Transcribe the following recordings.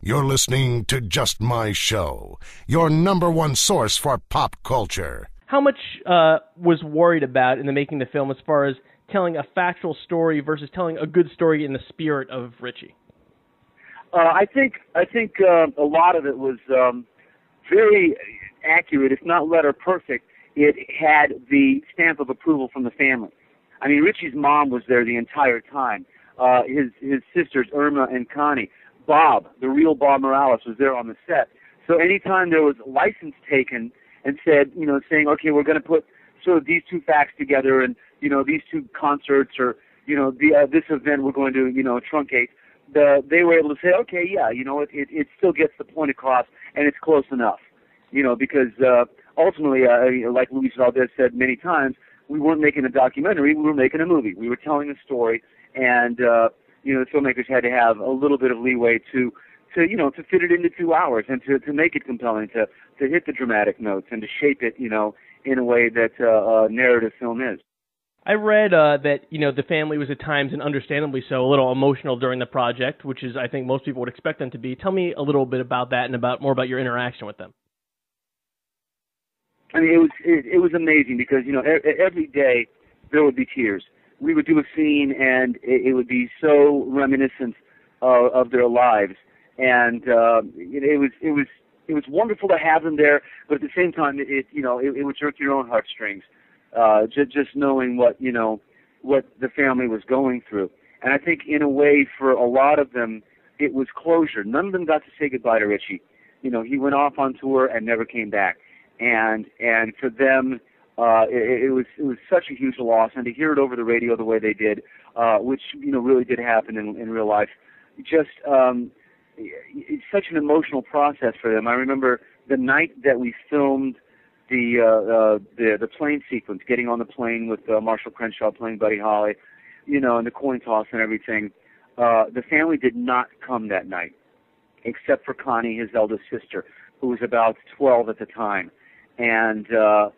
You're listening to Just My Show, your number one source for pop culture. How much was worried about in the making of the film as far as telling a factual story versus telling a good story in the spirit of Ritchie? I think a lot of it was very accurate, if not letter perfect. It had the stamp of approval from the family. I mean, Ritchie's mom was there the entire time. His sisters, Irma and Connie. Bob, the real Bob Morales, was there on the set. So anytime there was license taken and said, saying, okay, we're going to put sort of these two facts together and, these two concerts or, this event we're going to, truncate, they were able to say, okay, yeah, it still gets the point across and it's close enough, because ultimately, like Luis Valdez said many times, we weren't making a documentary, we were making a movie. We were telling a story, and the filmmakers had to have a little bit of leeway to fit it into 2 hours and to make it compelling, to hit the dramatic notes and to shape it, in a way that narrative film is. I read that, the family was at times, and understandably so, a little emotional during the project, which is, I think, most people would expect them to be. Tell me a little bit about that and more about your interaction with them. I mean, it was amazing because, every day there would be tears. We would do a scene and it would be so reminiscent of their lives. And it was wonderful to have them there, but at the same time, it would jerk your own heartstrings, just knowing what the family was going through. And I think in a way for a lot of them, it was closure. None of them got to say goodbye to Ritchie. He went off on tour and never came back. And for them, it was such a huge loss, and to hear it over the radio the way they did, which really did happen in real life, just it's such an emotional process for them. I remember the night that we filmed the plane sequence, getting on the plane with Marshall Crenshaw playing Buddy Holly, and the coin toss and everything. The family did not come that night, except for Connie, his eldest sister, who was about 12 at the time. And, I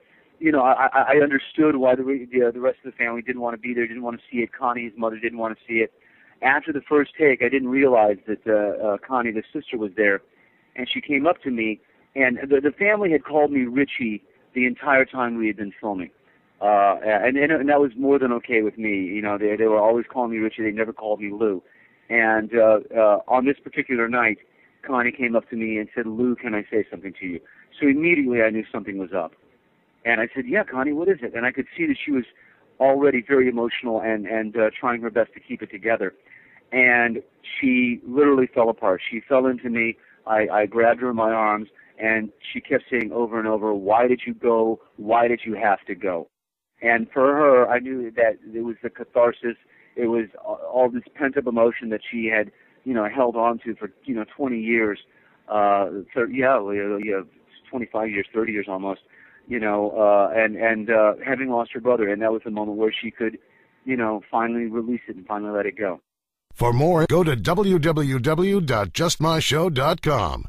understood why the rest of the family didn't want to be there, didn't want to see it. Connie, his mother, didn't want to see it. After the first take, I didn't realize that Connie, the sister, was there. And she came up to me, and the family had called me Ritchie the entire time we had been filming. And that was more than okay with me. They were always calling me Ritchie. They never called me Lou. And on this particular night, Connie came up to me and said, Lou, can I say something to you? So immediately I knew something was up. And I said, yeah, Connie, what is it? And I could see that she was already very emotional and trying her best to keep it together. And she literally fell apart. She fell into me. I grabbed her in my arms, and she kept saying over and over, why did you go? Why did you have to go? And for her, I knew that it was the catharsis. It was all this pent-up emotion that she had, held on to for, 20 years. 25 years, 30 years almost, and having lost her brother. And that was the moment where she could, finally release it and finally let it go. For more, go to www.justmyshow.com.